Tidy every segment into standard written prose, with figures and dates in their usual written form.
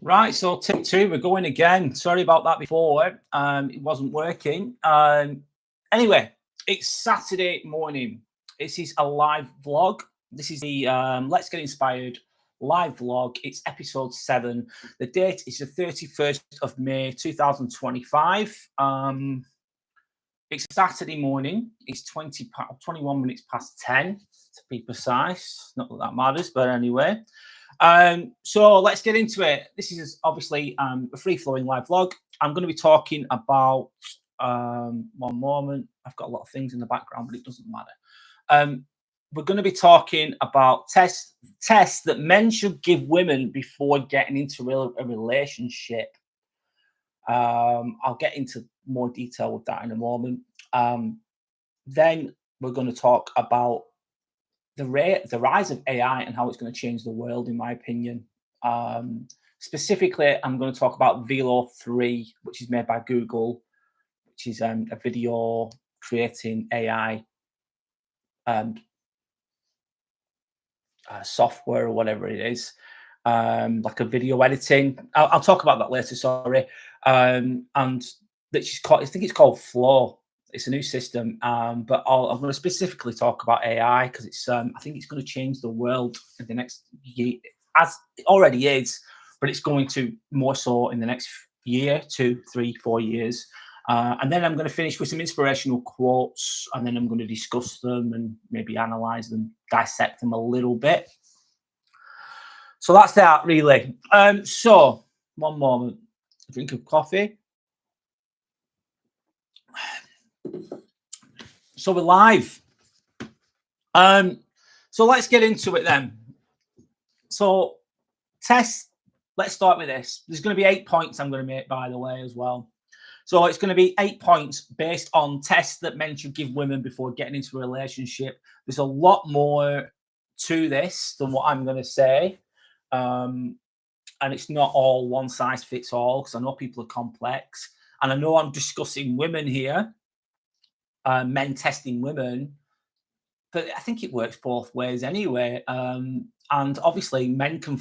Right, so take two, we're going again. Sorry about that before. It wasn't working. Anyway, it's Saturday morning. This is a live vlog. This is the Let's Get Inspired live vlog. It's episode 7. The date is the 31st of May 2025. It's Saturday morning. It's 21 minutes past 10 to be precise. Not that that matters, but anyway. So let's get into it. This is obviously a free-flowing live vlog. I'm going to be talking about one moment. I've got a lot of things in the background, but it doesn't matter. We're going to be talking about tests that men should give women before getting into a relationship. I'll get into more detail with that in a moment. Then we're going to talk about the rise of AI and how it's going to change the world, in my opinion. Specifically, I'm going to talk about Veo 3, which is made by Google, which is a video creating AI software or whatever it is, like a video editing. I'll talk about that later. Sorry, and that's called, I think it's called Flow. It's a new system, but I'm going to specifically talk about AI because it's I think it's going to change the world in the next year, as it already is, but it's going to more so in the next year, 2, 3, 4 years. And then I'm going to finish with some inspirational quotes, and then I'm going to discuss them and maybe analyze them, dissect them a little bit. So that's that, really. So one moment, a drink of coffee. So we're live. So let's get into it then. So test. Let's start with this. There's going to be 8 points I'm going to make, by the way, as well. So it's going to be 8 points based on tests that men should give women before getting into a relationship. There's a lot more to this than what I'm going to say. And it's not all one size fits all, because I know people are complex. And I know I'm discussing women here, men testing women. But I think it works both ways anyway. And obviously men can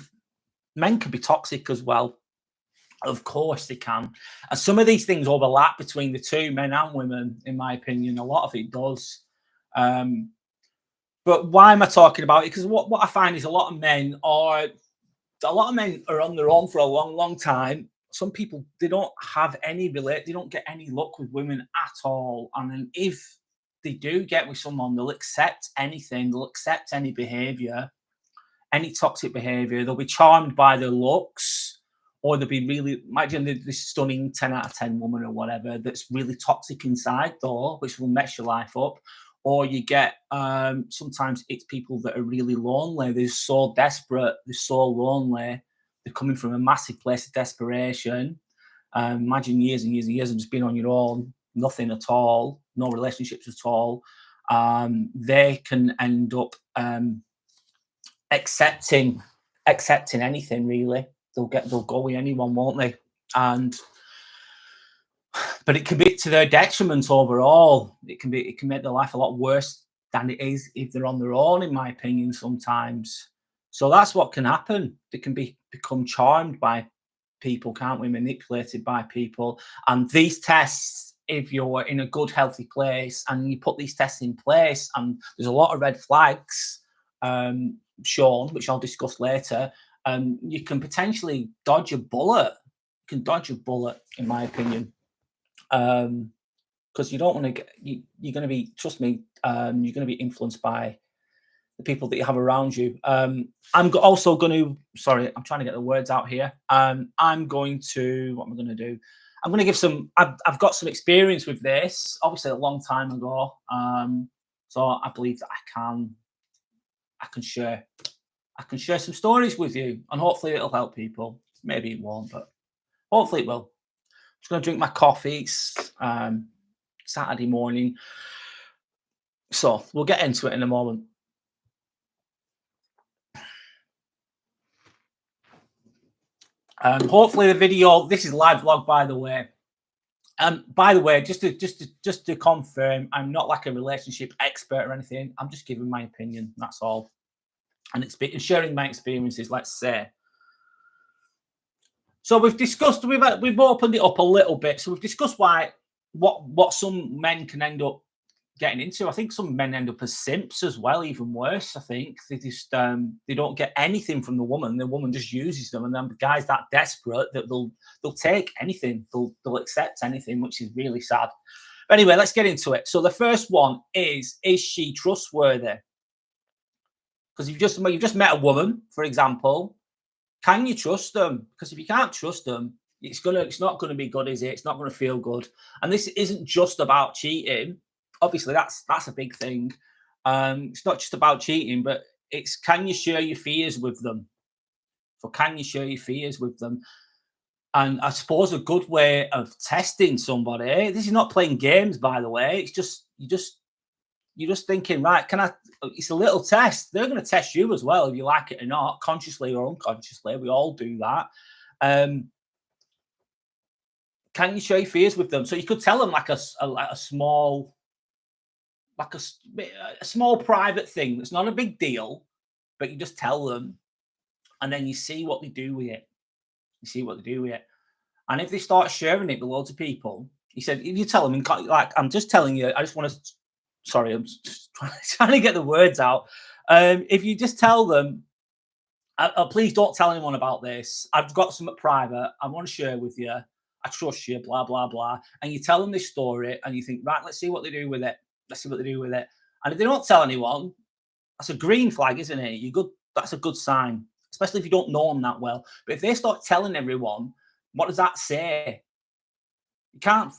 be toxic as well. Of course they can. And some of these things overlap between the two, men and women, in my opinion. A lot of it does. But why am I talking about it? Because what I find is a lot of men are on their own for a long, long time. Some people, they don't get any luck with women at all. And then if they do get with someone, they'll accept anything. They'll accept any behavior, any toxic behavior. They'll be charmed by their looks, or they'll be really, imagine this stunning 10 out of 10 woman or whatever that's really toxic inside though, which will mess your life up. Or you get, sometimes it's people that are really lonely. They're so desperate. They're so lonely. They're coming from a massive place of desperation. Imagine years and years and years of just being on your own, nothing at all, no relationships at all. They can end up accepting anything, really. They'll go with anyone, won't they? But it can be to their detriment overall. It can make their life a lot worse than it is if they're on their own, in my opinion, sometimes. So that's what can happen. They can become charmed by people, can't we? Manipulated by people. And these tests, if you're in a good, healthy place and you put these tests in place, and there's a lot of red flags shown, which I'll discuss later, you can potentially dodge a bullet. You can dodge a bullet, in my opinion. Because you don't want to get, you're going to be, trust me, you're going to be influenced by the people that you have around you. I'm also going to, sorry, I'm trying to get the words out here. What am I going to do? I'm going to give some, I've got some experience with this, obviously a long time ago. So I believe that I can share some stories with you, and hopefully it'll help people. Maybe it won't, but hopefully it will. Just going to drink my coffee. It's Saturday morning. So we'll get into it in a moment. Hopefully the video, this is live vlog, by the way. By the way, just to confirm, I'm not like a relationship expert or anything. I'm just giving my opinion. That's all. And it's sharing my experiences, let's say. So we've discussed, we've opened it up a little bit. So we've discussed what some men can end up getting into. I think some men end up as simps as well, even worse. I think they just they don't get anything from the woman. The woman just uses them, and then the guy's that desperate that they'll take anything, they'll accept anything, which is really sad. But anyway, let's get into it. So the first one is she trustworthy? Because you've just met a woman, for example. Can you trust them? Because if you can't trust them, it's not gonna be good, is it? It's not gonna feel good. And this isn't just about cheating. Obviously, that's a big thing. It's not just about cheating, but it's, can you share your fears with them? So can you share your fears with them? And I suppose a good way of testing somebody, this is not playing games, by the way. It's just you're just thinking, right, can I? It's a little test. They're going to test you as well, if you like it or not, consciously or unconsciously. We all do that. Can you share your fears with them? So you could tell them like a small, like a small private thing that's not a big deal, but you just tell them, and then you see what they do with it. You see what they do with it, and if they start sharing it with loads of people, he said, if you tell them, like, I'm just telling you, I just want to. Sorry, I'm just trying to get the words out. If you just tell them, please don't tell anyone about this. I've got something private I want to share with you. I trust you, blah, blah, blah. And you tell them this story and you think, right, let's see what they do with it. Let's see what they do with it. And if they don't tell anyone, that's a green flag, isn't it? You're good. That's a good sign, especially if you don't know them that well. But if they start telling everyone, what does that say? You can't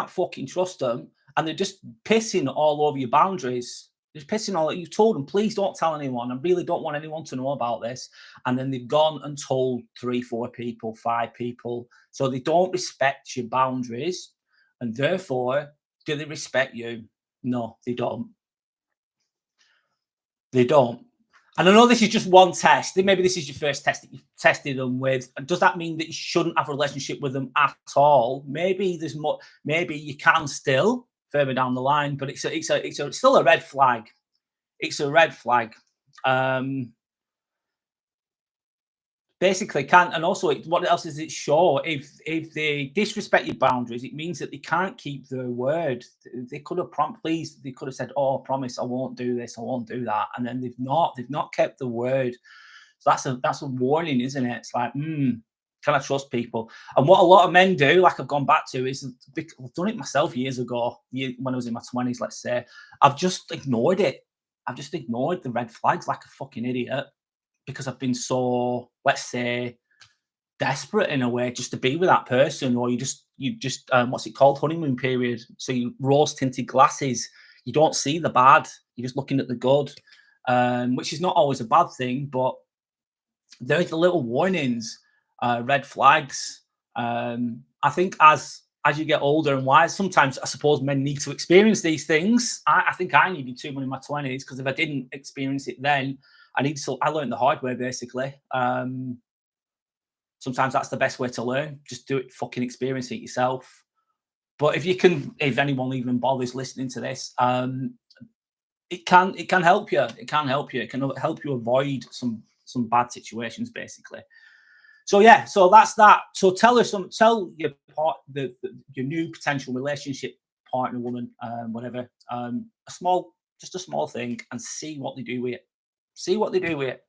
fucking trust them. And they're just pissing all over your boundaries. Just pissing all. You've told them, please don't tell anyone. I really don't want anyone to know about this. And then they've gone and told 3, 4 people, 5 people. So they don't respect your boundaries. And therefore, do they respect you? No, they don't. They don't. And I know this is just one test. Maybe this is your first test that you've tested them with. Does that mean that you shouldn't have a relationship with them at all? Maybe there's more. Maybe you can still further down the line, but it's still a red flag. It's a red flag. Basically, can't. And also, what else does it show? If they disrespect your boundaries, it means that they can't keep their word. They could have they could have said, "Oh, I promise, I won't do this, I won't do that," and then they've not kept the word. So that's a warning, isn't it? It's like, can I trust people? And what a lot of men do, like I've gone back to, is I've done it myself years ago, when I was in my 20s, let's say. I've just ignored it. I've just ignored the red flags like a fucking idiot, because I've been so, let's say, desperate in a way just to be with that person. Or you just what's it called, honeymoon period. So you rose tinted glasses, you don't see the bad, you're just looking at the good, which is not always a bad thing, but there's the little warnings, red flags. I think as you get older and wise, sometimes I suppose men need to experience these things. I think I needed to in my 20s, because if I didn't experience it then, I learned the hard way, basically. Sometimes that's the best way to learn. Just do it, fucking experience it yourself. But if anyone even bothers listening to this, it can help you. It can help you. It can help you avoid some bad situations, basically. So yeah, so that's that. So tell your your new potential relationship partner, woman, whatever, just a small thing, and see what they do with it. See what they do with it.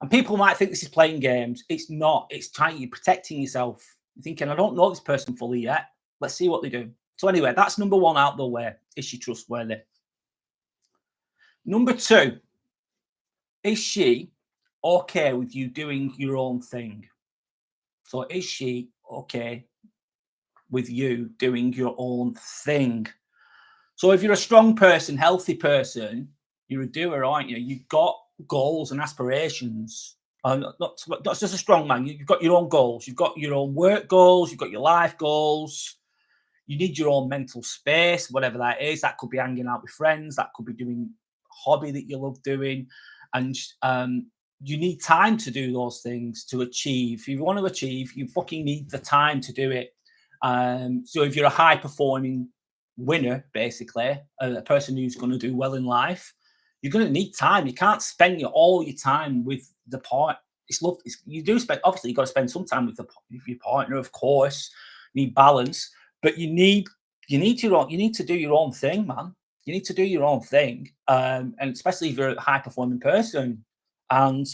And people might think this is playing games. It's not. It's you're protecting yourself. You're thinking, I don't know this person fully yet. Let's see what they do. So anyway, that's number 1 out the way. Is she trustworthy? Number 2, is she okay with you doing your own thing? So is she okay with you doing your own thing? So if you're a strong person, healthy person, you're a doer, aren't you? You've got goals and aspirations. Not just a strong man. You've got your own goals. You've got your own work goals. You've got your life goals. You need your own mental space, whatever that is. That could be hanging out with friends. That could be doing a hobby that you love doing. And you need time to do those things to achieve. If you want to achieve, you fucking need the time to do it. So if you're a high performing winner, basically, a person who's going to do well in life, you're going to need time. You can't spend all your time with the part. It's love. You do spend, obviously, you got to spend some time with your partner, of course. You need balance, but you need you need to do your own thing, man. You need to do your own thing, and especially if you're a high performing person. And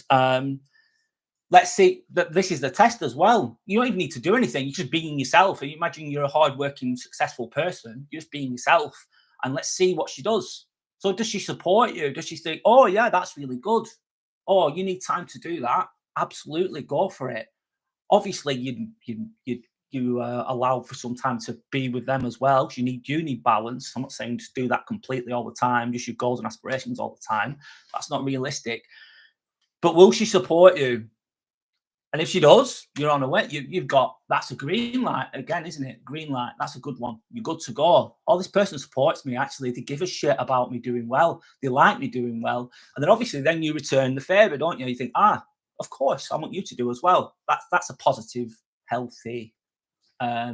let's see that this is the test as well. You don't even need to do anything. You're just being yourself. And you imagine you're a hardworking, successful person. You're just being yourself, and let's see what she does. So does she support you? Does she say, "Oh yeah, that's really good. Oh, you need time to do that"? Absolutely, go for it. Obviously, you allow for some time to be with them as well. You need balance. I'm not saying just do that completely all the time, just your goals and aspirations all the time. That's not realistic. But will she support you? And if she does, you're on a way. You've got, that's a green light again, isn't it? Green light. That's a good one. You're good to go. Oh, this person supports me. Actually, they give a shit about me doing well. They like me doing well. And then obviously, then you return the favor, don't you? You think, of course, I want you to do as well. That's a positive, healthy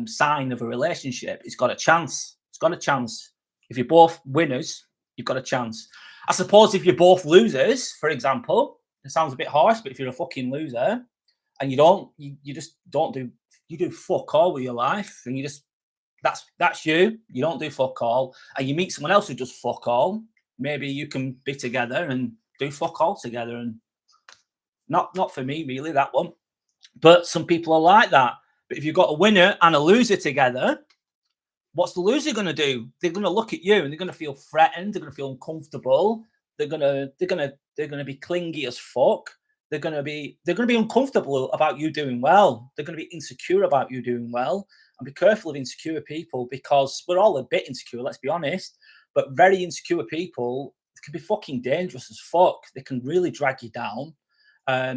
sign of a relationship. It's got a chance. It's got a chance. If you're both winners, you've got a chance. I suppose if you're both losers, for example, it sounds a bit harsh, but if you're a fucking loser, and you just don't do, you do fuck all with your life, and you just, that's you don't do fuck all, and you meet someone else who does fuck all, maybe you can be together and do fuck all together. And not for me really, that one, but some people are like that. But if you've got a winner and a loser together, what's the loser going to do? They're going to look at you and they're going to feel threatened, they're going to feel uncomfortable, they're going to be clingy as fuck. They're going to be uncomfortable about you doing well. They're going to be insecure about you doing well. And be careful of insecure people, because we're all a bit insecure, let's be honest. But very insecure people can be fucking dangerous as fuck. They can really drag you down.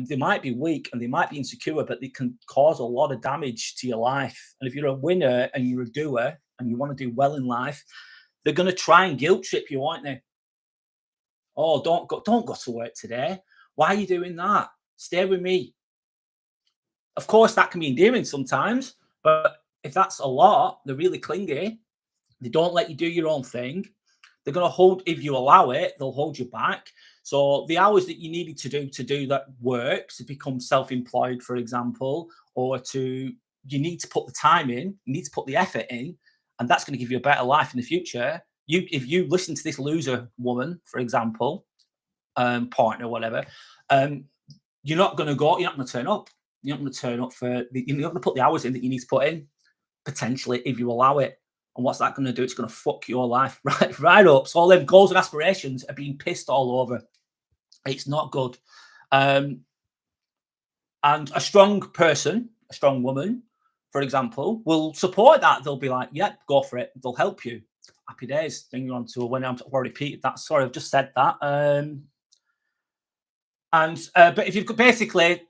They might be weak and they might be insecure, but they can cause a lot of damage to your life. And if you're a winner and you're a doer and you want to do well in life, they're going to try and guilt trip you, aren't they? Oh, don't go to work today. Why are you doing that? Stay with me. Of course, that can be endearing sometimes, but if that's a lot, they're really clingy. They don't let you do your own thing. They're going to hold, if you allow it, they'll hold you back. So the hours that you needed to do that work, to become self-employed, for example, or you need to put the time in, you need to put the effort in, and that's going to give you a better life in the future. If you listen to this loser woman, for example, partner, whatever, you're not going to turn up. You're not going to turn up you're not going to put the hours in that you need to put in, potentially, if you allow it. And what's that going to do? It's going to fuck your life right up. So all them goals and aspirations are being pissed all over. It's not good. And a strong person, a strong woman, for example, will support that. They'll be like, "Yep, go for it." They'll help you. Happy days. Then you're on to a winner. I've already repeated that. Sorry, I've just said that. But if you've got, basically,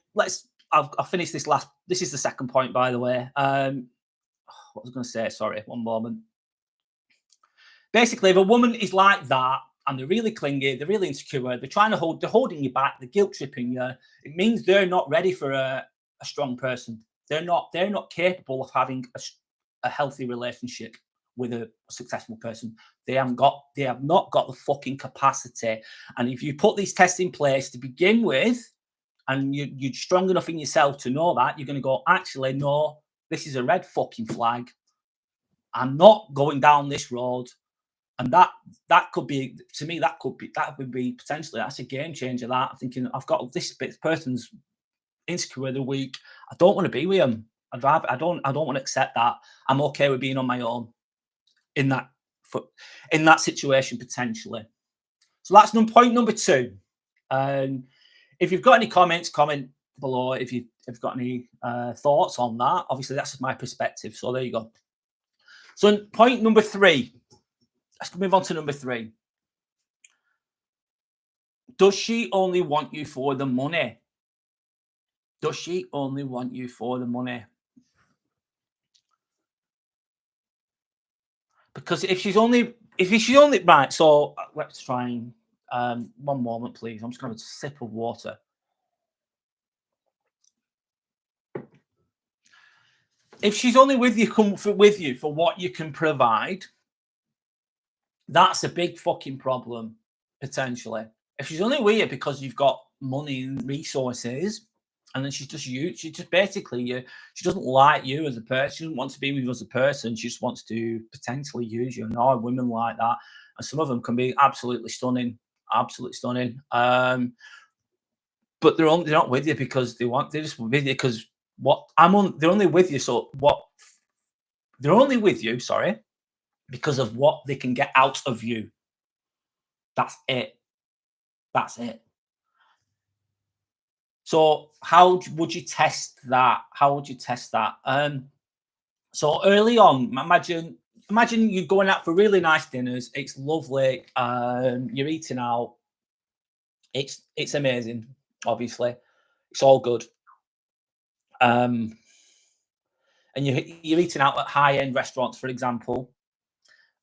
I'll finish this last. This is the second point, by the way. What was I going to say? Sorry, one moment. Basically, if a woman is like that and they're really clingy, they're really insecure, they're holding you back, they're guilt tripping you, it means they're not ready for a strong person. They're not capable of having a healthy relationship with a successful person. They have not got the fucking capacity. And if you put these tests in place to begin with, and you're strong enough in yourself to know that, you're going to go, actually, no, this is a red fucking flag. I'm not going down this road. And that could be, to me, that would be potentially, that's a game changer. That I'm thinking, I've got this person's insecure of the week. I don't want to be with him. I don't want to accept that. I'm okay with being on my own in that situation, potentially. So that's point number 2. If you've got any comments, comment below. If you've got any thoughts on that, obviously that's my perspective. So there you go. So point number 3. Let's move on to number 3. Does she only want you for the money? Does she only want you for the money? Because if she's only right, so let's try and one moment, please. I'm just going to have a sip of water. If she's only with you for what you can provide, that's a big fucking problem, potentially. If she's only with you because you've got money and resources And then she's just you. She just basically she doesn't like you as a person. She doesn't want to be with you as a person. She just wants to potentially use you. No, women like that, and some of them can be absolutely stunning, absolutely stunning. But they're not with you because they're just with you because they're only with you. So what they're only with you, sorry, because of what they can get out of you. That's it. That's it. So how would you test that? How would you test that? So early on, imagine you're going out for really nice dinners. It's lovely. You're eating out. It's amazing. Obviously, it's all good. And you're eating out at high end restaurants, for example,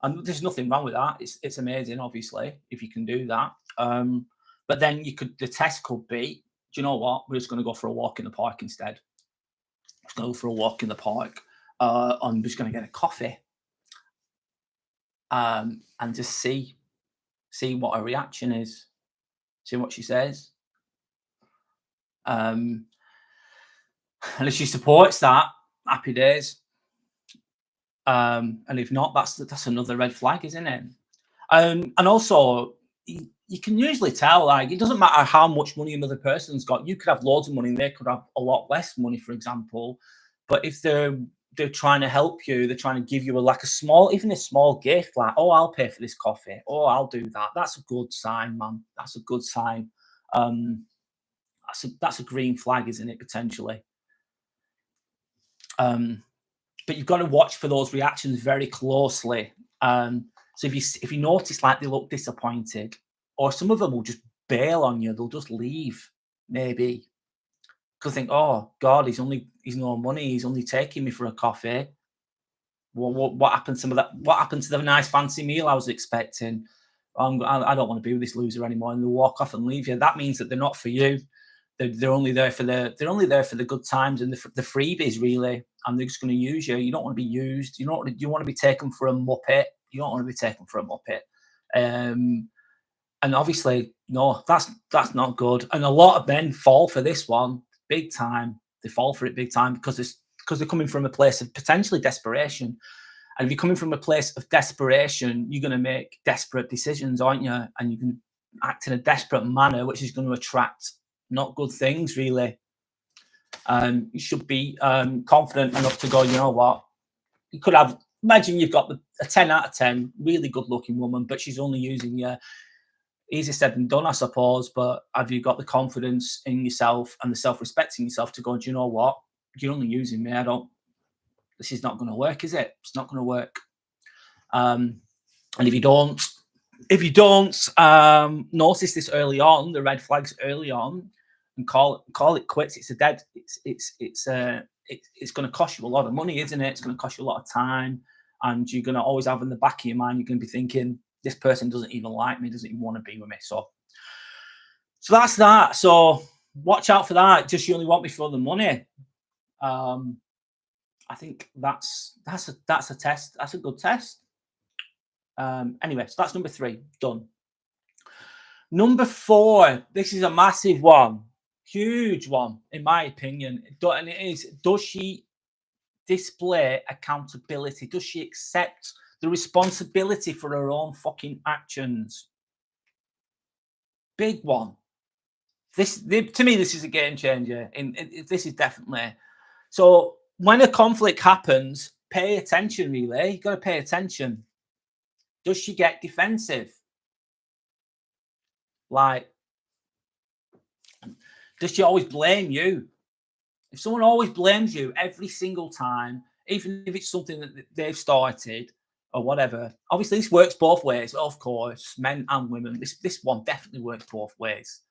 and there's nothing wrong with that. It's amazing, obviously, if you can do that. But then the test could be, do you know what? We're just going to go for a walk in the park instead. Let's go for a walk in the park. I'm just going to get a coffee, and just see what her reaction is, see what she says. And if she supports that, happy days. And if not, that's another red flag, isn't it? And also, you can usually tell, like, it doesn't matter how much money another person's got. You could have loads of money and they could have a lot less money, for example. But if they're trying to help you, they're trying to give you even a small gift, like, oh, I'll pay for this coffee, oh, I'll do that. That's a good sign, man. That's a good sign. That's a green flag, isn't it, potentially? But you've got to watch for those reactions very closely. So if you notice, like, they look disappointed, or some of them will just bail on you, they'll just leave, maybe, because think, oh God, he's no money, he's only taking me for a coffee. What happened to that? What happened to the nice fancy meal I was expecting? I don't want to be with this loser anymore, and they'll walk off and leave you. That means that they're not for you. They're only there for the good times and the freebies, really, and they're just going to use you. You don't want to be used. You want to be taken for a muppet. You don't want to be taken for a muppet. And obviously, no, that's not good. And a lot of men fall for this one big time. They fall for it big time because they're coming from a place of potentially desperation. And if you're coming from a place of desperation, you're going to make desperate decisions, aren't you? And you can act in a desperate manner, which is going to attract not good things, really. You should be confident enough to go, you know what? You could have, imagine you've got a 10 out of 10, really good looking woman, but she's only using you. Easier said than done, I suppose, but have you got the confidence in yourself and the self-respect in yourself to go, do you know what? You're only using me. This is not going to work, is it? It's not going to work. And if you don't notice this early on, the red flags early on, and call it quits, it's going to cost you a lot of money, isn't it? It's going to cost you a lot of time, and you're going to always have in the back of your mind, you're going to be thinking, this person doesn't even like me, doesn't even want to be with me. So that's that. So watch out for that. Just you only want me for the money. I think that's a test. That's a good test. Anyway, so that's number 3 done. Number 4, this is a massive one, huge one, in my opinion. And it is, does she display accountability? Does she accept the responsibility for her own fucking actions? Big one. To me, this is a game changer. This is definitely. So when a conflict happens, pay attention, really. You've got to pay attention. Does she get defensive? Like, does she always blame you? If someone always blames you every single time, even if it's something that they've started or whatever, obviously this works both ways, of course, men and women. This one definitely works both ways.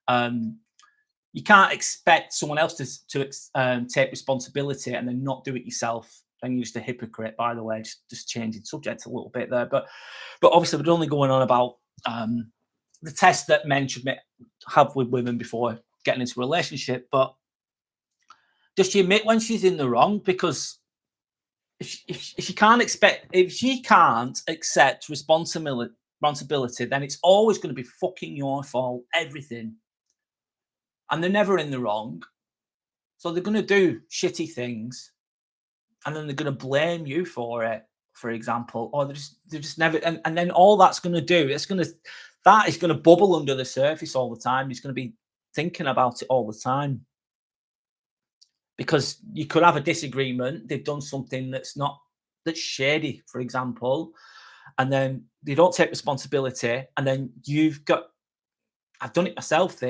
You can't expect someone else to take responsibility and then not do it yourself. Then you're just a hypocrite, by the way. Just changing subject a little bit there, but obviously we're only going on about the test that men should have with women before getting into a relationship. But does she admit when she's in the wrong? Because if she can't accept responsibility, then it's always going to be fucking your fault, everything. And they're never in the wrong. So they're going to do shitty things, and then they're going to blame you for it, for example, or they're just never. And then all that's going to do, that is going to bubble under the surface all the time. He's going to be thinking about it all the time, because you could have a disagreement. They've done something that's shady, for example, and then they don't take responsibility, and then I've done it myself.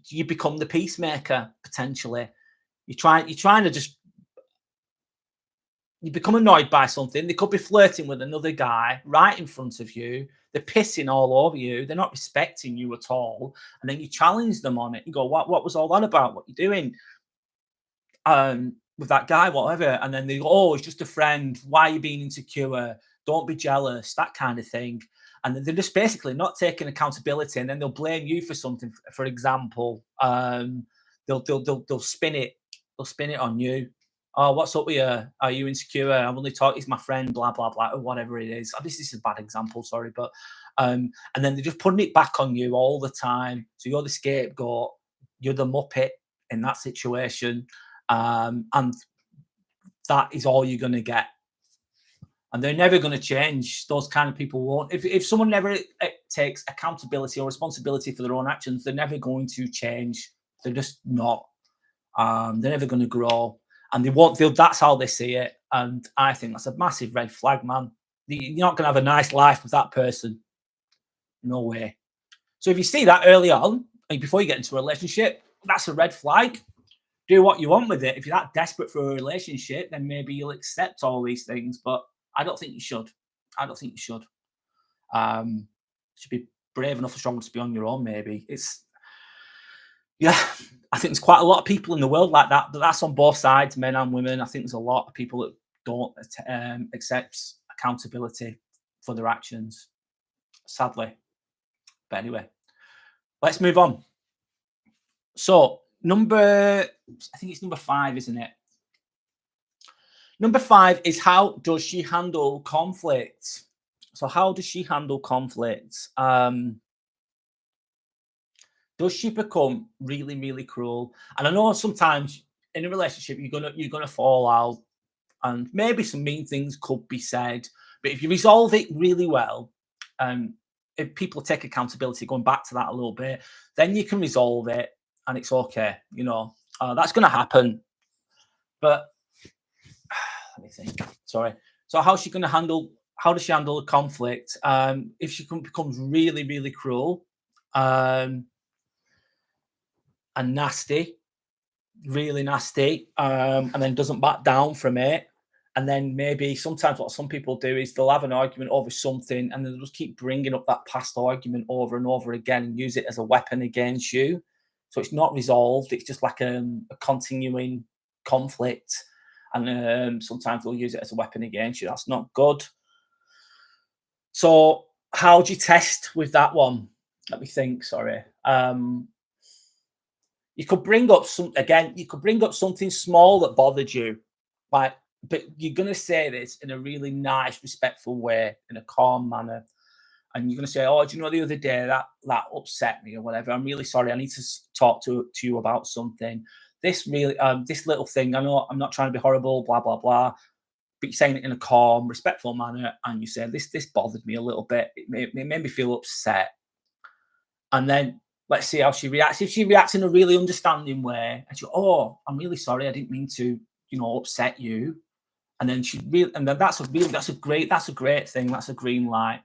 You become the peacemaker potentially. You're trying to just, you become annoyed by something. They could be flirting with another guy right in front of you. They're pissing all over you. They're not respecting you at all. And then you challenge them on it. You go, what was all that about? What you doing with that guy, whatever? And then they go, oh, it's just a friend. Why are you being insecure? Don't be jealous, that kind of thing. And they're just basically not taking accountability. And then they'll blame you for something. For example, they'll spin it. They'll spin it on you. Oh, what's up with you? Are you insecure? I've only talked, he's my friend, blah, blah, blah, or whatever it is. This is a bad example, sorry. But, and then they're just putting it back on you all the time. So you're the scapegoat. You're the muppet in that situation. And that is all you're going to get. And they're never going to change. Those kind of people won't. If someone never takes accountability or responsibility for their own actions, they're never going to change. They're just not. They're never going to grow. And they won't feel, that's how they see it. And I think that's a massive red flag, man. You're not going to have a nice life with that person. No way. So if you see that early on, before you get into a relationship, that's a red flag. Do what you want with it. If you're that desperate for a relationship, then maybe you'll accept all these things. But I don't think you should. I don't think you should. You should be brave enough and strong to be on your own, maybe. Yeah, I think there's quite a lot of people in the world like that, but that's on both sides, men and women. I think there's a lot of people that don't accept accountability for their actions, sadly. But anyway, let's move on. So I think it's number 5, isn't it? Number 5 is, how does she handle conflict? So how does she handle conflict? Does she become really, really cruel? And I know sometimes in a relationship you're gonna fall out, and maybe some mean things could be said. But if you resolve it really well, if people take accountability, going back to that a little bit, then you can resolve it, and it's okay. That's gonna happen. But let me think. Sorry. So how does she handle the conflict? If she becomes really, really cruel, and nasty, really nasty, and then doesn't back down from it. And then maybe sometimes what some people do is they'll have an argument over something, and then they'll just keep bringing up that past argument over and over again and use it as a weapon against you. So it's not resolved. It's just like a continuing conflict. And sometimes they'll use it as a weapon against you. That's not good. So how do you test with that one? Let me think, sorry. You could bring up something small that bothered you, but you're going to say this in a really nice, respectful way, in a calm manner. And you're going to say, oh, do you know, the other day that upset me or whatever. I'm really sorry. I need to talk to you about something. This little thing, I know I'm not trying to be horrible, blah, blah, blah. But you're saying it in a calm, respectful manner. And you say, this bothered me a little bit. It made me feel upset. And then let's see how she reacts. If she reacts in a really understanding way, and she goes, oh, I'm really sorry, I didn't mean to, upset you. And then that's a great thing. That's a green light.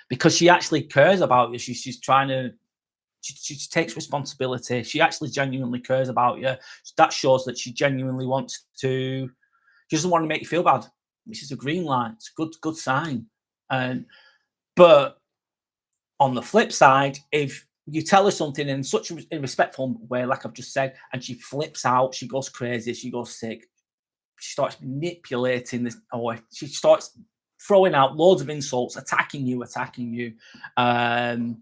Because she actually cares about you. She's trying to, she takes responsibility. She actually genuinely cares about you. That shows that she genuinely wants to. She doesn't want to make you feel bad, which is a green light. It's a good sign. But on the flip side, if you tell her something in such a respectful way, like I've just said, and she flips out, she goes crazy, she goes sick, she starts manipulating this, or she starts throwing out loads of insults, attacking you, and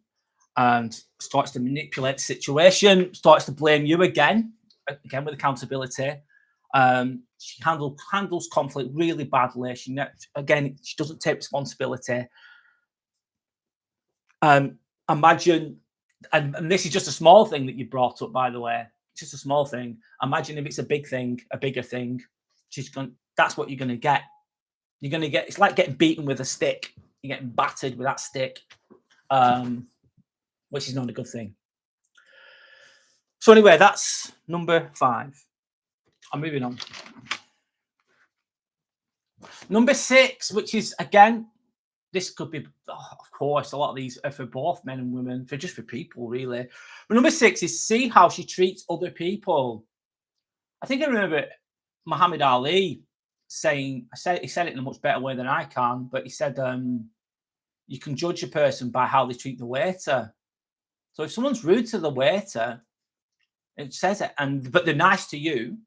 starts to manipulate the situation, starts to blame you again with accountability. She handles conflict really badly. She doesn't take responsibility. Imagine, and this is just a small thing that you brought up, by the way. just a small thing. Imagine if it's a big thing, a bigger thing. That's what you're going to get. You're going to get, it's like getting beaten with a stick. You're getting battered with that stick, which is not a good thing. So anyway, that's number 5. I'm moving on. Number 6, which is, again, this could be, of course, a lot of these are for both men and women, just for people, really. But number 6 is see how she treats other people. I think I remember Muhammad Ali saying, he said it in a much better way than I can, but he said, you can judge a person by how they treat the waiter. So if someone's rude to the waiter, it says it, but they're nice to you,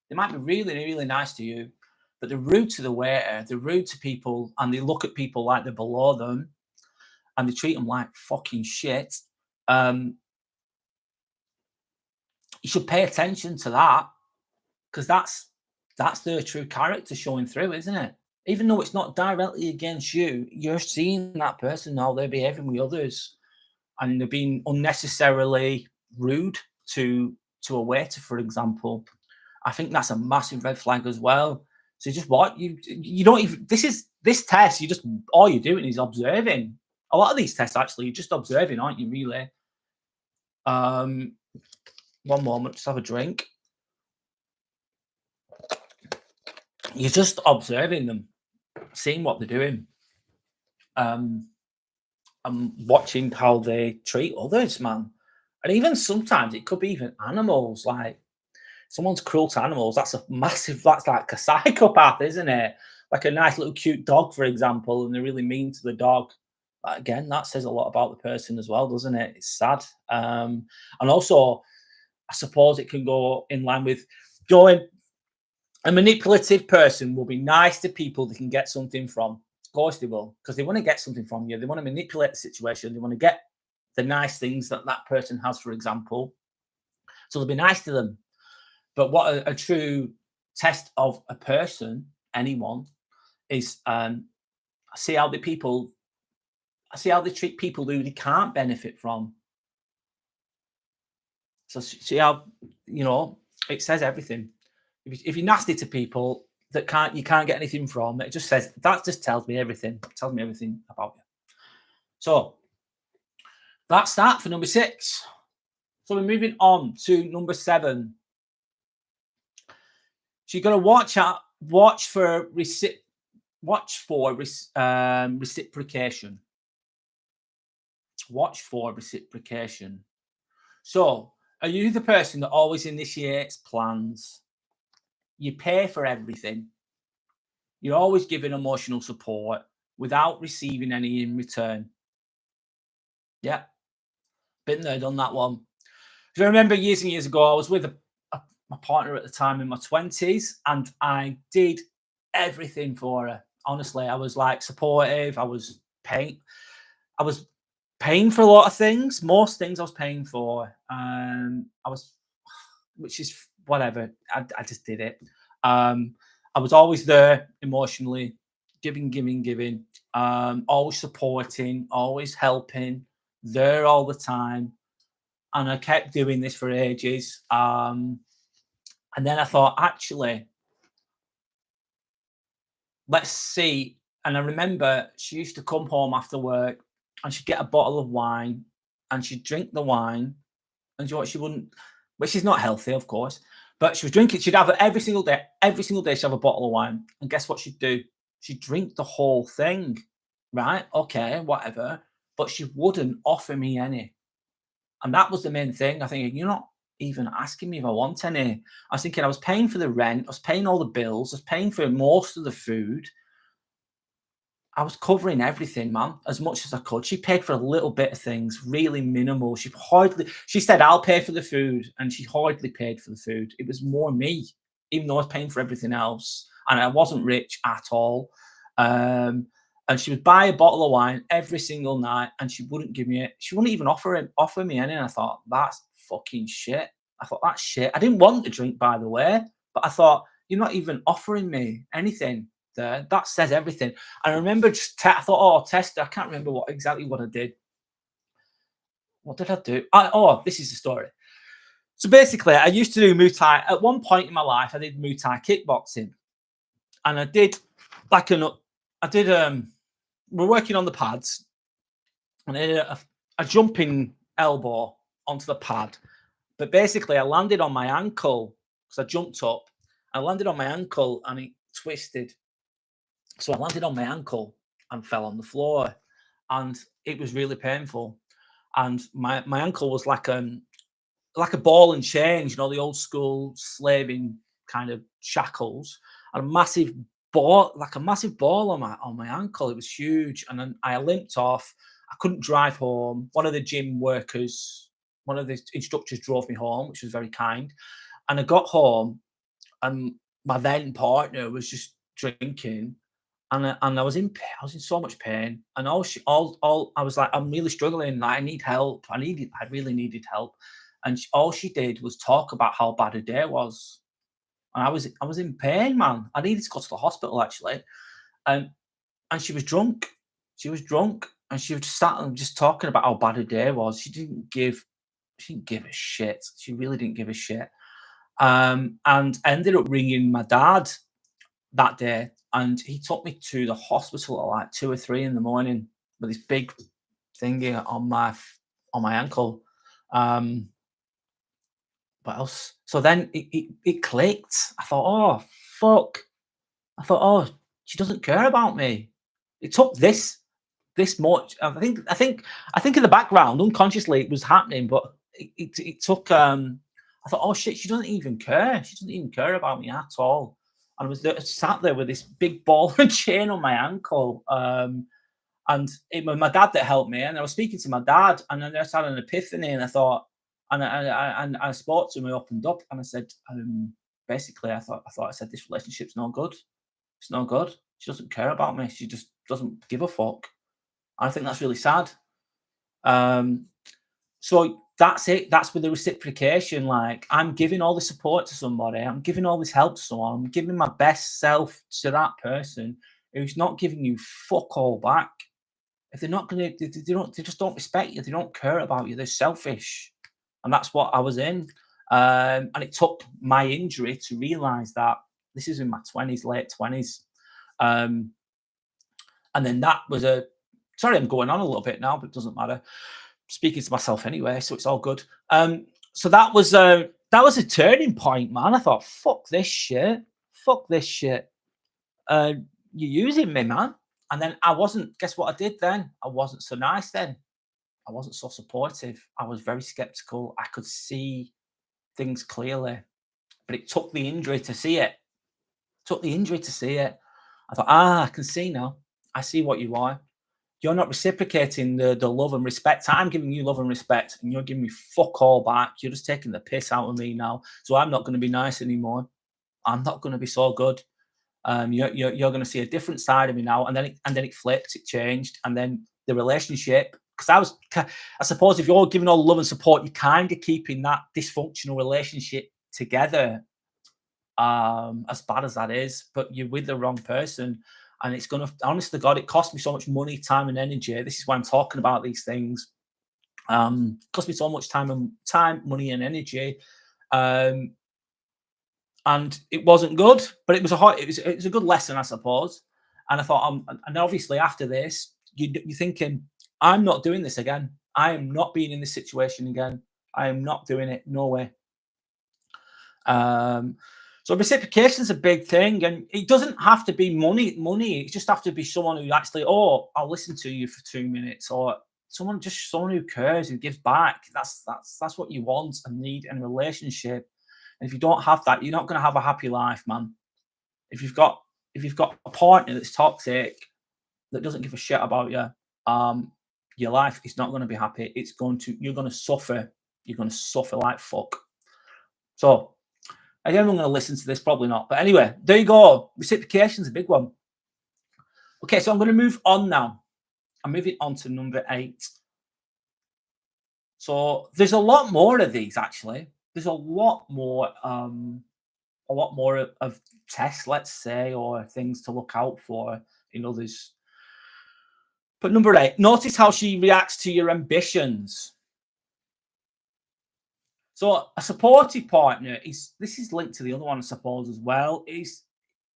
they might be really, really nice to you, but they're rude to the waiter, they're rude to people, and they look at people like they're below them, and they treat them like fucking shit. You should pay attention to that, because that's their true character showing through, isn't it? Even though it's not directly against you, you're seeing that person how they're behaving with others, and they're being unnecessarily rude to a waiter, for example. I think that's a massive red flag as well. So just what you don't even, this test, you just, all you're doing is observing. A lot of these tests, actually, you're just observing, aren't you, really? One moment, just have a drink. You're just observing them, seeing what they're doing, and watching how they treat others, man. And even sometimes it could be even animals. Like, someone's cruel to animals, that's like a psychopath, isn't it? Like a nice little cute dog, for example, and they're really mean to the dog. Again, that says a lot about the person as well, doesn't it? It's sad. And also, I suppose it can go in line with going, a manipulative person will be nice to people they can get something from. Of course they will, because they want to get something from you. They want to manipulate the situation. They want to get the nice things that person has, for example. So they'll be nice to them. But what a true test of a person, anyone, is see how they treat people who they can't benefit from. So see how, it says everything. If you're nasty to people that you can't get anything from, it just says, that just tells me everything. It tells me everything about you. So that's that for number 6. So we're moving on to number 7. So you've got to watch for reciprocation. Watch for reciprocation. So, are you the person that always initiates plans? You pay for everything. You're always giving emotional support without receiving any in return. Yeah, been there, done that one. So I remember years and years ago, I was with my partner at the time in my 20s, and I did everything for her. Honestly, I was like supportive. I was paying for a lot of things. Most things I was paying for. Which is whatever. I just did it. I was always there emotionally, giving, always supporting, always helping, there all the time. And I kept doing this for ages. And then I thought, actually, let's see. And I remember she used to come home after work and she'd get a bottle of wine and she'd drink the wine. And you know what? She wouldn't, which is not healthy, of course, but she was drinking. She'd have it every single day. Every single day she'd have a bottle of wine. And guess what she'd do? She'd drink the whole thing. Right? Okay, whatever. But she wouldn't offer me any. And that was the main thing. I think, you're not even asking me if I want any. I was thinking I was paying for the rent. I was paying all the bills. I was paying for most of the food. I was covering everything, man, as much as I could. She paid for a little bit of things, really minimal. She said, I'll pay for the food. And she hardly paid for the food. It was more me, even though I was paying for everything else. And I wasn't rich at all. And she would buy a bottle of wine every single night and she wouldn't give me it. She wouldn't even offer me any. And I thought, that's fucking shit. I thought, that's shit. I didn't want the drink, by the way, but I thought, you're not even offering me anything there. That says everything. And I remember I thought, oh, test. I can't remember exactly what I did. What did I do? This is the story. So basically, I used to do Muay Thai. At one point in my life, I did Muay Thai kickboxing, and I did like we're working on the pads, and I did a jumping elbow onto the pad. But basically, I landed on my ankle because I jumped up. I landed on my ankle and it twisted. So I landed on my ankle and fell on the floor, and it was really painful. And my ankle was like a ball and chain, you know, the old school slaving kind of shackles, and a massive ball, like a massive ball on my ankle. It was huge, and then I limped off. I couldn't drive home. One of the gym workers, one of the instructors, drove me home, which was very kind. And I got home, and my then partner was just drinking, and I was in so much pain, and all I was like, I'm really struggling. Like, I need help. I really needed help, and all she did was talk about how bad her day was, and I was in pain, man. I needed to go to the hospital actually, and she was drunk. She was drunk, and she was just sat and just talking about how bad her day was. She didn't give a shit. She really didn't give a shit. And I ended up ringing my dad that day, and he took me to the hospital at like 2 or 3 in the morning with this big thingy on my ankle. What else? So then it clicked. I thought, oh fuck. I thought, oh, she doesn't care about me. It took this much. I think in the background, unconsciously, it was happening, but it took. I thought, oh shit, she doesn't even care. She doesn't even care about me at all. And I was sat there with this big ball and chain on my ankle. And it was my dad that helped me. And I was speaking to my dad, and then I just had an epiphany, and I thought, and I spoke to him, I opened up, and I said, basically, I thought I said, this relationship's no good. It's no good. She doesn't care about me. She just doesn't give a fuck. I think that's really sad. So that's it. That's with the reciprocation. Like, I'm giving all the support to somebody. I'm giving all this help to someone. I'm giving my best self to that person who's not giving you fuck all back. If they're not going to, they just don't respect you. They don't care about you. They're selfish. And that's what I was in. And it took my injury to realize that. This is in my 20s, late 20s. And then that was sorry, I'm going on a little bit now, but it doesn't matter. Speaking to myself anyway, so it's all good. So that was a turning point, man. I thought, fuck this shit. Fuck this shit. You're using me, man. And then I wasn't, guess what I did then? I wasn't so nice then. I wasn't so supportive. I was very skeptical. I could see things clearly, but it took the injury to see it. I thought, I can see now. I see what you are. You're not reciprocating the love and respect. I'm giving you love and respect, and you're giving me fuck all back. You're just taking the piss out of me now. So I'm not going to be nice anymore. I'm not going to be so good. You're going to see a different side of me now. And then it flipped. It changed. And then the relationship, because I suppose if you're giving all love and support, you're kind of keeping that dysfunctional relationship together. As bad as that is, but you're with the wrong person. And it's going to, honest to God, it cost me so much money, time, and energy. This is why I'm talking about these things. Cost me so much time, money, and energy. And it wasn't good, but it was a good lesson, I suppose. And I thought, and obviously after this, you're thinking, I'm not doing this again. I am not being in this situation again. I am not doing it. No way. So reciprocation is a big thing, and it doesn't have to be money. It just have to be someone who actually, oh, I'll listen to you for 2 minutes, or someone who cares, who gives back. That's what you want and need in a relationship. And if you don't have that, you're not going to have a happy life, man. If you've got a partner that's toxic, that doesn't give a shit about you, your life is not going to be happy. You're going to suffer. You're going to suffer like fuck. So, is anyone going to listen to this? Probably not. But anyway, there you go. Reciprocation is a big one. Okay, so I'm going to move on now. I'm moving on to number 8. So there's a lot more of these, actually. There's a lot more of tests, let's say, or things to look out for in others. But number 8, notice how she reacts to your ambitions. So a supportive partner this is linked to the other one, I suppose, as well. Is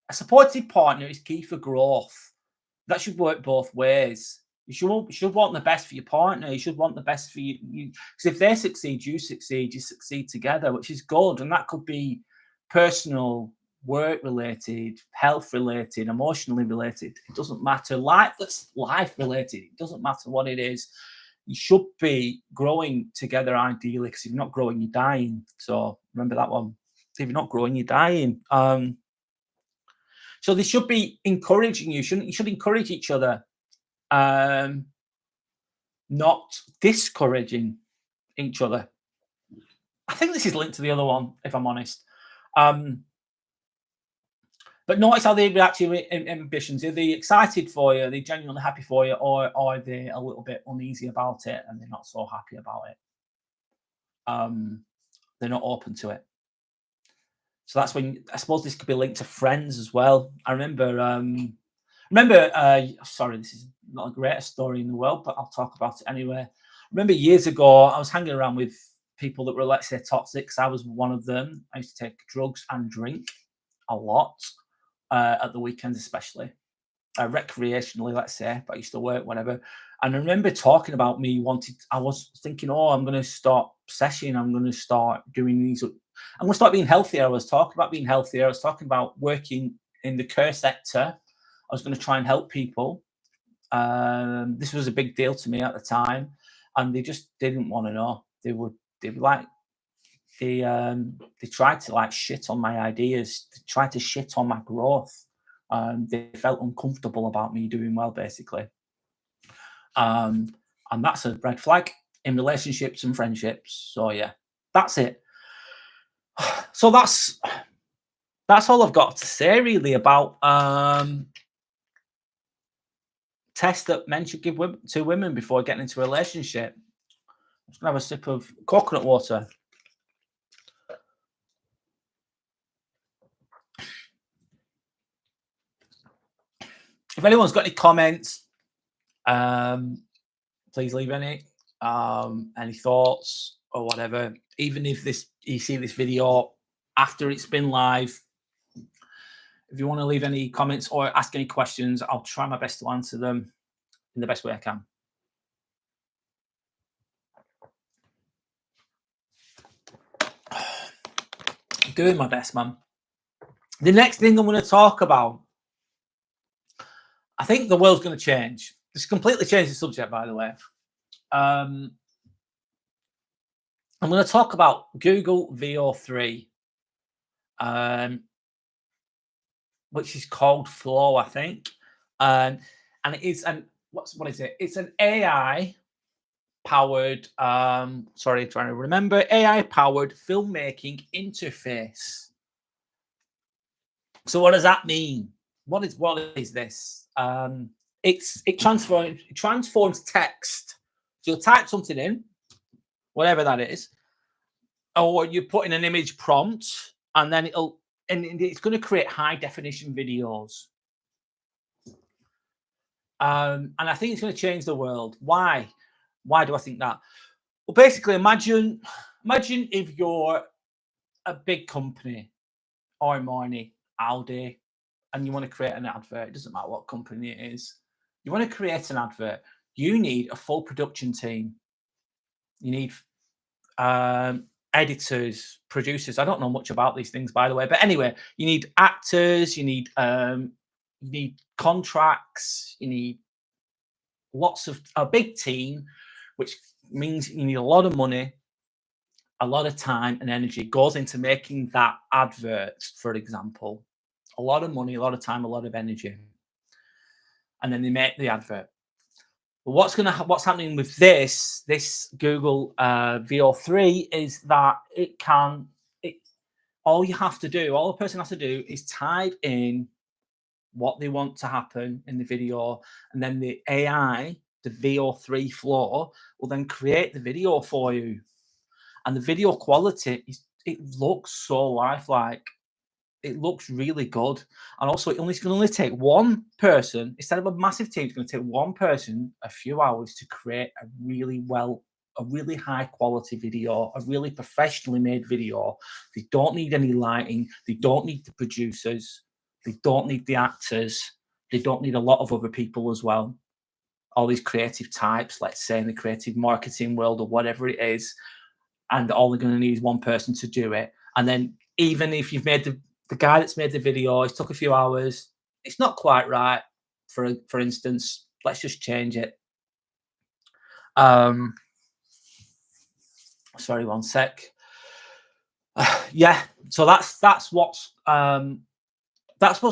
a supportive partner is key for growth. That should work both ways. You should want the best for your partner. You should want the best for you. Because if they succeed, you succeed together, which is good. And that could be personal, work related, health related, emotionally related. It doesn't matter. That's life related. It doesn't matter what it is. You should be growing together ideally, because if you're not growing, you're dying. So remember that one. If you're not growing, you're dying. So they should be encouraging you. You should encourage each other, not discouraging each other. I think this is linked to the other one, if I'm honest. But notice how they react to your ambitions. Are they excited for you? Are they genuinely happy for you? Or are they a little bit uneasy about it and they're not so happy about it? They're not open to it. So that's when, I suppose this could be linked to friends as well. I remember, sorry, this is not the greatest story in the world, but I'll talk about it anyway. I remember years ago, I was hanging around with people that were, let's say, toxic. I was one of them. I used to take drugs and drink a lot, at the weekends especially, recreationally, let's say, but I used to work, whatever. And I remember talking about I was thinking, oh, I'm going to start sessioning. I'm going to start doing these. I'm going to start being healthier. I was talking about being healthier. I was talking about working in the care sector. I was going to try and help people. This was a big deal to me at the time, and they just didn't want to know. They tried to like shit on my ideas. They tried to shit on my growth. They felt uncomfortable about me doing well, basically. And that's a red flag in relationships and friendships. So yeah, that's it. So that's all I've got to say really about tests that men should give to women before getting into a relationship. I'm just gonna have a sip of coconut water. If anyone's got any comments, please leave any thoughts or whatever. Even if you see this video after it's been live, if you want to leave any comments or ask any questions, I'll try my best to answer them in the best way I can. Doing my best, man. The next thing I'm going to talk about, I think the world's going to change. This completely changed the subject, by the way. I'm going to talk about Google Veo 3, which is called Flow, I think. And it is what is it? It's an AI powered, trying to remember, AI powered filmmaking interface. So what does that mean? What is this? It transforms text. So you'll type something in, whatever that is, or you put in an image prompt, and then it's going to create high definition videos. And I think it's going to change the world. Why? Why do I think that? Well, basically, imagine if you're a big company, or Armani, Aldi, and you want to create an advert. It doesn't matter what company it is. You want to create an advert. You need a full production team. You need editors, producers. I don't know much about these things, by the way, but anyway, you need actors. You need contracts. You need a big team, which means you need a lot of money, a lot of time and energy goes into making that advert, for example. A lot of money, a lot of time, a lot of energy. And then they make the advert. But what's happening with this Google Veo 3 is that all the person has to do is type in what they want to happen in the video, and then the AI, the Veo 3 Flow, will then create the video for you. And the video quality it looks so lifelike. It looks really good. And also it can only take one person, instead of a massive team, it's going to take one person a few hours to create a really well a really high quality video, a really professionally made video. They don't need any lighting. They don't need the producers. They don't need the actors. They don't need a lot of other people as well. All these creative types, let's say in the creative marketing world or whatever it is, and all they're going to need is one person to do it. And then even if you've made the guy that's made the video, it took a few hours, it's not quite right. For instance, let's just change it. Sorry, one sec. Yeah, so that's what's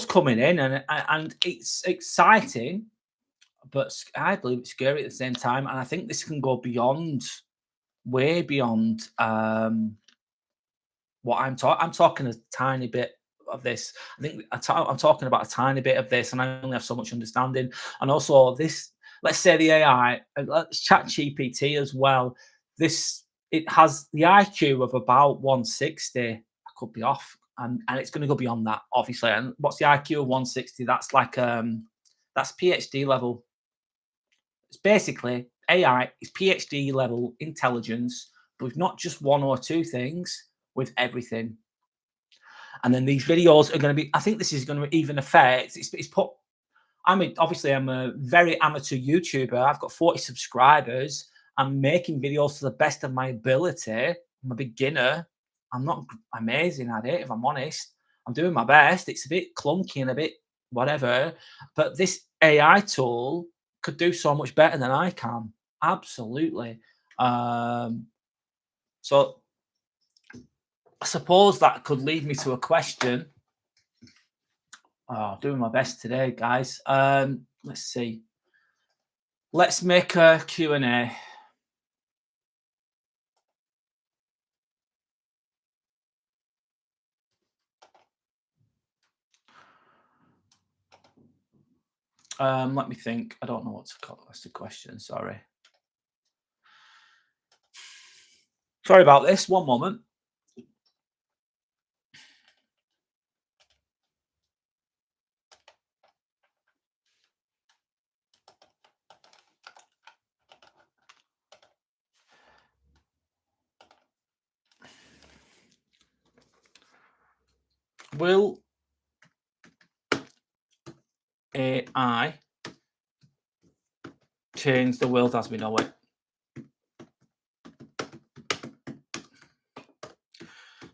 coming in, and it's exciting, but I believe it's scary at the same time. And I think this can go beyond, way beyond what I'm talking a tiny bit of this. I think I'm talking about a tiny bit of this, and I only have so much understanding. And also this, let's say the AI, let's chat GPT as well. It has the IQ of about 160. I could be off, and it's going to go beyond that, obviously. And what's the IQ of 160? That's like that's PhD level. It's basically AI is PhD level intelligence, but with not just one or two things, with everything. And then these videos are going to be, I think this is going to even affect, it's put, obviously I'm a very amateur YouTuber. I've got 40 subscribers. I'm making videos to the best of my ability. I'm a beginner. I'm not amazing at it, if I'm honest. I'm doing my best. It's a bit clunky and a bit whatever, but this AI tool could do so much better than I can. Absolutely. So I suppose that could lead me to a question. Oh, doing my best today, guys. Let's see. Let's make a Q&A. Let me think. I don't know what to call it. That's the question. Sorry. Sorry about this. One moment. Will AI change the world as we know it?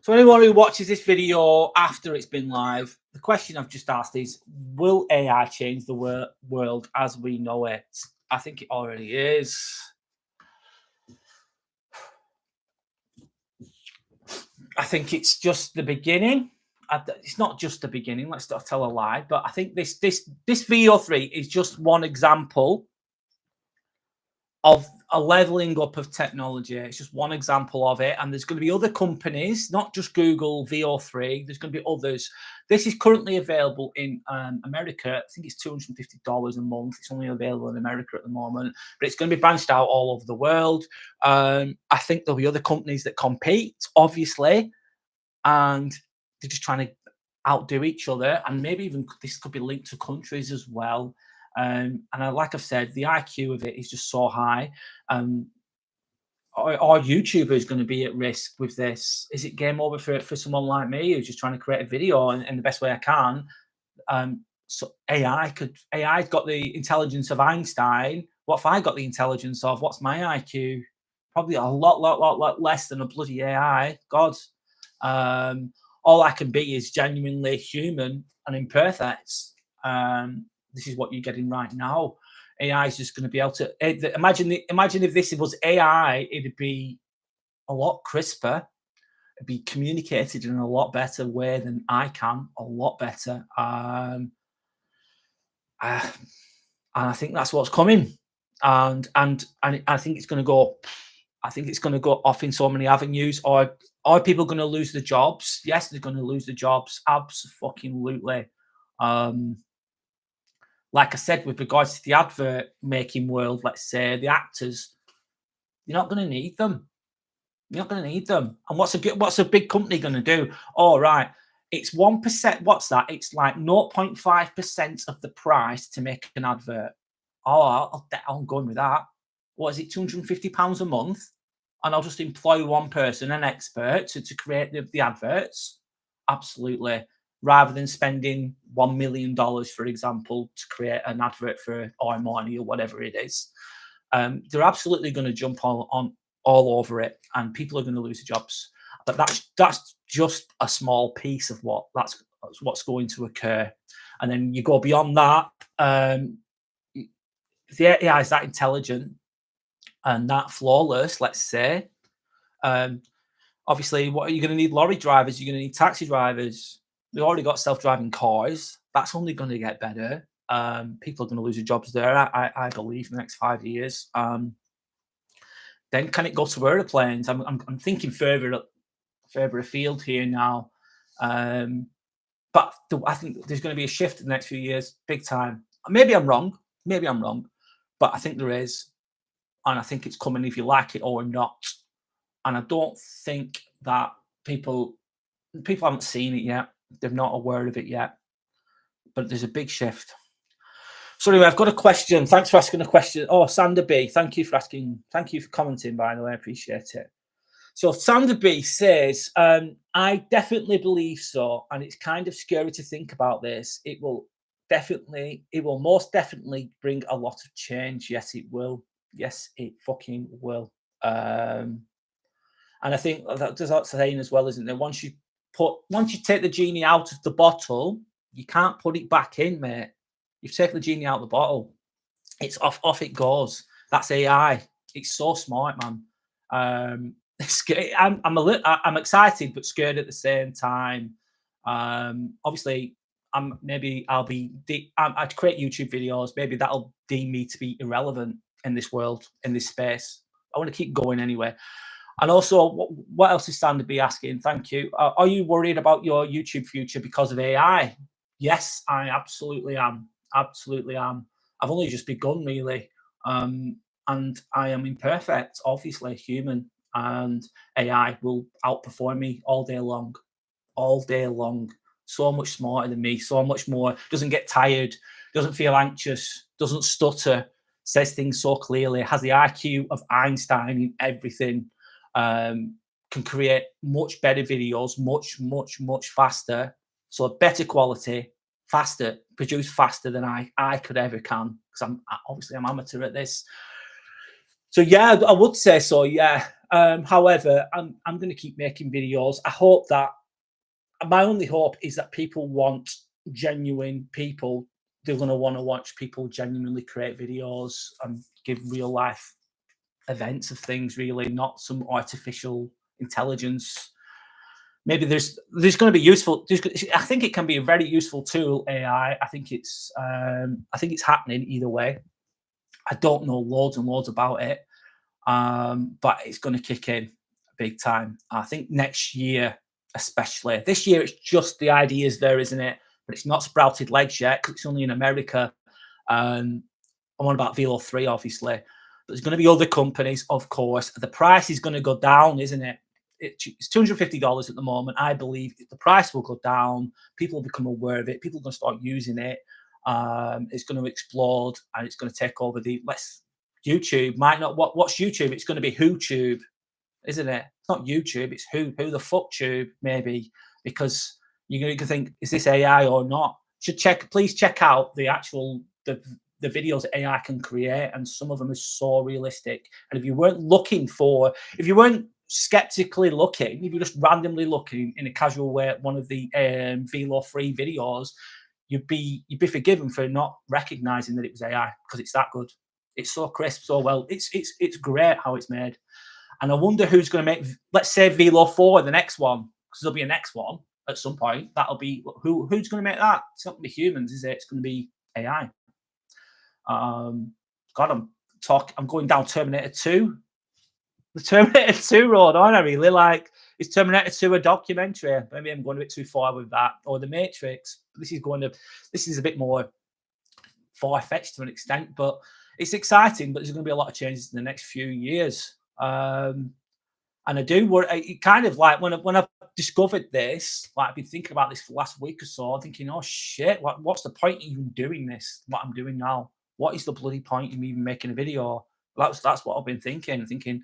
So anyone who watches this video after it's been live, the question I've just asked is, will AI change the world as we know it? I think it already is. I think it's just the beginning. It's not just the beginning. Let's not tell a lie. But I think this VO3 is just one example of a leveling up of technology. It's just one example of it. And there's going to be other companies, not just Google VO3. There's going to be others. This is currently available in America. I think it's $250 a month. It's only available in America at the moment, but it's going to be branched out all over the world. I think there'll be other companies that compete, obviously, and they're just trying to outdo each other. And maybe even this could be linked to countries as well. And like I've said, the IQ of it is just so high. Our YouTuber is going to be at risk with this. Is it game over for someone like me who's just trying to create a video in the best way I can? So AI's got the intelligence of Einstein. What if I got the intelligence of, what's my IQ? Probably a lot less than a bloody AI. God. All I can be is genuinely human and imperfect. This is what you're getting right now. AI is just going to be able to imagine if this was AI, it'd be a lot crisper. It'd be communicated in a lot better way than I can. A lot better. And I think that's what's coming. And I think it's going to go. I think it's going to go off in so many avenues. Are people going to lose the jobs? Yes, they're going to lose the jobs. Absolutely. Like I said, with regards to the advert making world, let's say the actors, you're not going to need them. You're not going to need them. And what's a big company going to do? All right, it's 1%. What's that? It's like 0.5% of the price to make an advert. Oh, I'm going with that. What is it? £250 a month? and I'll just employ one person, an expert, to create the adverts. Absolutely. Rather than spending $1 million, for example, to create an advert for iMoney or whatever it is. They're absolutely going to jump on all over it, and people are going to lose their jobs. But that's just a small piece of what's going to occur. And then you go beyond that. The AI is that intelligent and that flawless, let's say. Obviously, what are you going to need? Lorry drivers, you're going to need taxi drivers. We've already got self-driving cars. That's only going to get better. People are going to lose their jobs there, I believe, in the next 5 years. Then can it go to aeroplanes? I'm thinking further afield here now. But I think there's going to be a shift in the next few years, big time. Maybe I'm wrong, but I think there is. And I think it's coming if you like it or not. And I don't think that people haven't seen it yet. They're not aware of it yet. But there's a big shift. So anyway, I've got a question. Thanks for asking a question. Oh, Sander B, thank you for asking. Thank you for commenting, by the way. I appreciate it. So Sander B says, I definitely believe so. And it's kind of scary to think about this. It will most definitely bring a lot of change. Yes, it will. Yes, it fucking will. And I think there's that saying as well, isn't there? Once you take the genie out of the bottle, you can't put it back in, mate. You've taken the genie out of the bottle. It's off it goes. That's AI. It's so smart, man. I'm excited but scared at the same time. Obviously, I'd create YouTube videos. Maybe that'll deem me to be irrelevant in this world, in this space. I want to keep going anyway. And also, what else is Sander B asking? Thank you. Are you worried about your YouTube future because of AI? Yes, I absolutely am. Absolutely am. I've only just begun, really. And I am imperfect, obviously, human. And AI will outperform me all day long. All day long. So much smarter than me, so much more. Doesn't get tired, doesn't feel anxious, doesn't stutter, says things so clearly, has the IQ of Einstein in everything. Can create much better videos, much faster. So better quality, faster, produce faster than I could ever can. Because I'm amateur at this. So yeah, I would say so. Yeah. However, I'm going to keep making videos. I hope that my only hope is that people want genuine people. They're going to want to watch people genuinely create videos and give real life events of things, really, not some artificial intelligence. Maybe there's going to be useful. I think it can be a very useful tool, AI. I think it's happening either way. I don't know loads and loads about it, but it's going to kick in big time. I think next year, especially. This year, it's just the ideas there, isn't it? But it's not sprouted legs yet because it's only in America. I'm on about Velo 3, obviously. But there's going to be other companies, of course. The price is going to go down, isn't it? It's $250 at the moment. I believe the price will go down. People will become aware of it. People are going to start using it. It's going to explode, and it's going to take over YouTube. Might not. What's YouTube? It's going to be WhoTube, isn't it? It's not YouTube. It's who the fuck tube, maybe, because you can think, is this AI or not? Please check out the videos that AI can create, and some of them are so realistic. And if you weren't skeptically looking, if you're just randomly looking in a casual way at one of the Velo 3 videos, you'd be forgiven for not recognizing that it was AI, because it's that good. It's so crisp, so well. It's great how it's made. And I wonder who's going to make, let's say, Velo 4, the next one, because there'll be a next one at some point. That'll be who's going to make that? It's not going to be humans, is it? It's going to be AI. God, I'm going down Terminator 2. The Terminator 2 road, aren't I? Really, like, is Terminator 2 a documentary? Maybe I'm going a bit too far with that, or The Matrix. This is a bit more far-fetched to an extent, but it's exciting. But there's going to be a lot of changes in the next few years. And I do worry. It kind of like when I've discovered this, like I've been thinking about this for the last week or so, thinking, oh shit, what's the point of even doing this? What I'm doing now? What is the bloody point of me even making a video? That's what I've been thinking.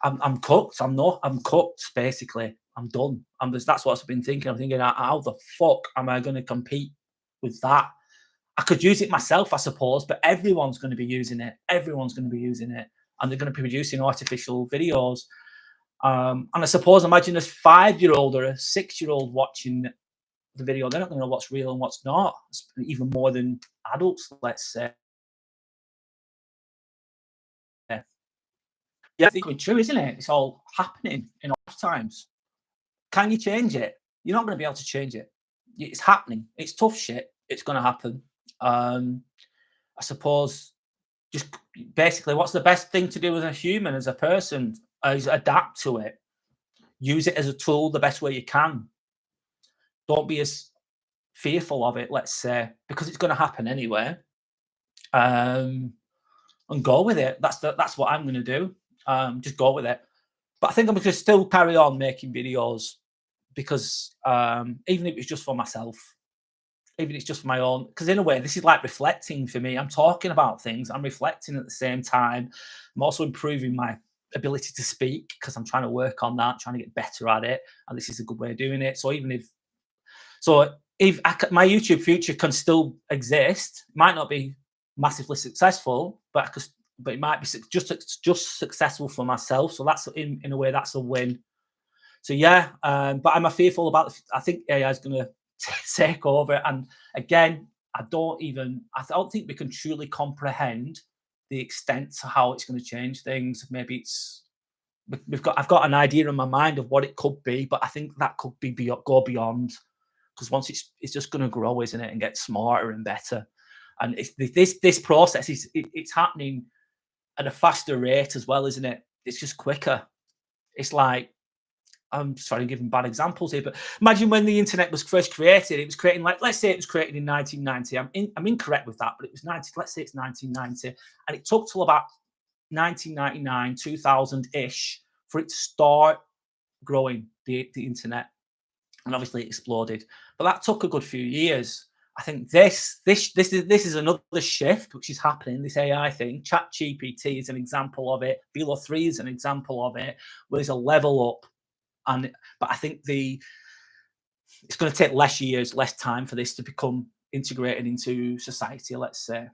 I'm cooked. I'm cooked, basically. I'm done. That's what I've been thinking. I'm thinking, how the fuck am I going to compete with that? I could use it myself, I suppose, but everyone's going to be using it. Everyone's going to be using it. And they're going to be producing artificial videos. And I suppose, imagine a 5-year-old or a 6-year-old watching the video. They're not going to know what's real and what's not, even more than adults, let's say. Yeah, I think it's true, isn't it? It's all happening in our lifetimes. Can you change it? You're not going to be able to change it. It's happening. It's tough shit. It's going to happen. I suppose just basically what's the best thing to do as a human, as a person, is adapt to it. Use it as a tool the best way you can. Don't be as fearful of it, let's say, because it's going to happen anyway. And go with it. That's what I'm going to do. Just go with it. But I think I'm going to still carry on making videos because even if it's just for myself, even if it's just for my own, because in a way, this is like reflecting for me. I'm talking about things. I'm reflecting at the same time. I'm also improving my ability to speak because I'm trying to work on that, trying to get better at it. And this is a good way of doing it. So if my YouTube future can still exist, might not be massively successful, but it might be just successful for myself. So that's in a way, that's a win. So yeah, but am I fearful about? I think AI is going to take over. And again, I don't think we can truly comprehend the extent to how it's going to change things. Maybe I've got an idea in my mind of what it could be, but I think that could go beyond. Because once it's just going to grow, isn't it, and get smarter and better. And this process it's happening at a faster rate as well, isn't it? It's just quicker. It's like, I'm sorry, giving bad examples here, but imagine when the internet was first created. It was creating, like, let's say it was created in 1990. I'm incorrect with that, but it was 90. Let's say it's 1990, and it took till about 1999, 2000-ish for it to start growing the internet. And obviously it exploded, but that took a good few years. I think this is another shift which is happening. This AI thing, ChatGPT is an example of it. Velo 3 is an example of it. Where there's a level up, but I think it's going to take less years, less time for this to become integrated into society. Let's say,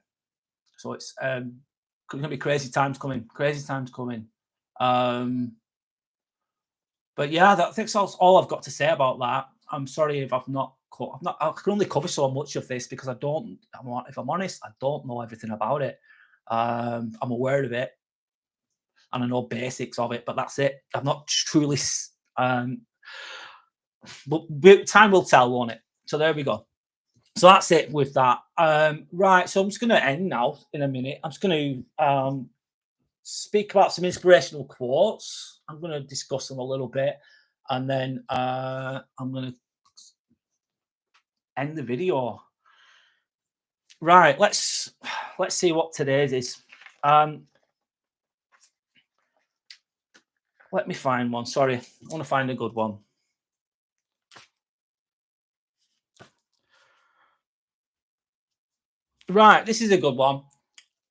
so it's going to be crazy times coming. Crazy times coming. But yeah, that's all I've got to say about that. I'm sorry if I can only cover so much of this because if I'm honest, I don't know everything about it. I'm aware of it and I know basics of it, but that's it. I'm not truly, but time will tell, won't it? So there we go. So that's it with that. Right. So I'm just going to end now in a minute. I'm just going to speak about some inspirational quotes. I'm going to discuss them a little bit, and then I'm going to end the video. Right, let's see what today's is. Let me find one. Sorry, I want to find a good one. Right, this is a good one.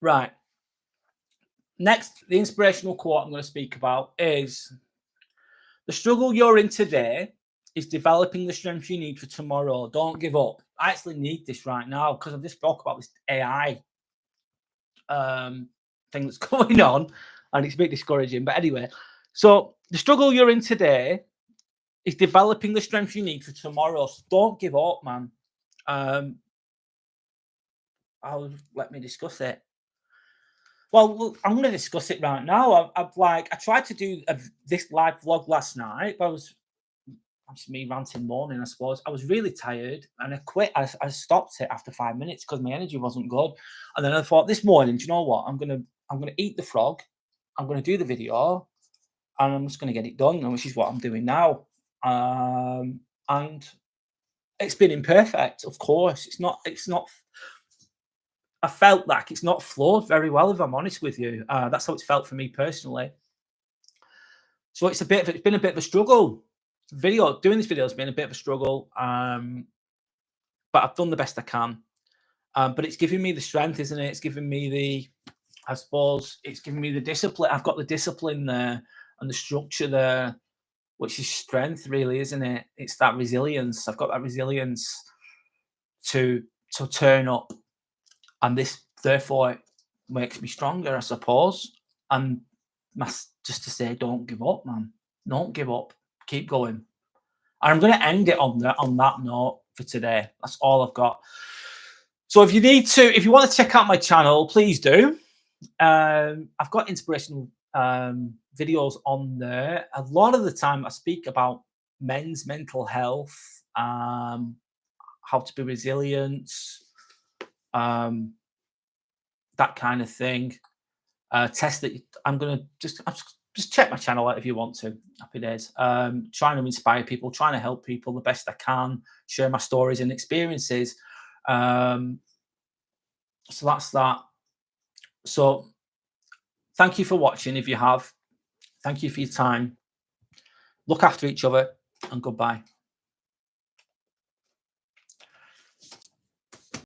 Right. Next, the inspirational quote I'm going to speak about is: the struggle you're in today is developing the strength you need for tomorrow. Don't give up. I actually need this right now because I've just spoke about this AI thing that's going on, and it's a bit discouraging. But anyway, so the struggle you're in today is developing the strength you need for tomorrow. So don't give up, man. Let me discuss it. Well, I'm going to discuss it right now. I tried to do this live vlog last night, but that's me ranting morning, I suppose. I was really tired and I quit. I stopped it after 5 minutes because my energy wasn't good. And then I thought this morning, do you know what? I'm gonna eat the frog. I'm gonna do the video, and I'm just gonna get it done, which is what I'm doing now. And it's been imperfect, of course. It's not. I felt like it's not flowed very well, if I'm honest with you. That's how it's felt for me personally. So it's been a bit of a struggle. Doing this video has been a bit of a struggle, but I've done the best I can. But it's giving me the strength, isn't it? It's giving me it's giving me the discipline. I've got the discipline there. and the structure there, which is strength, really, isn't it? It's that resilience. I've got that resilience to turn up, and this therefore makes me stronger, I suppose. And just to say, don't give up, man. Don't give up. Keep going. And I'm going to end it on that note for today. That's all I've got. So if you want to check out my channel, please do. I've got inspirational videos on there. A lot of the time I speak about men's mental health, how to be resilient, that kind of thing. Test that. I'm gonna just check my channel out if you want to. Happy days. Trying to inspire people, trying to help people the best I can, share my stories and experiences. So that's that. So thank you for watching. If you have, thank you for your time. Look after each other, and goodbye.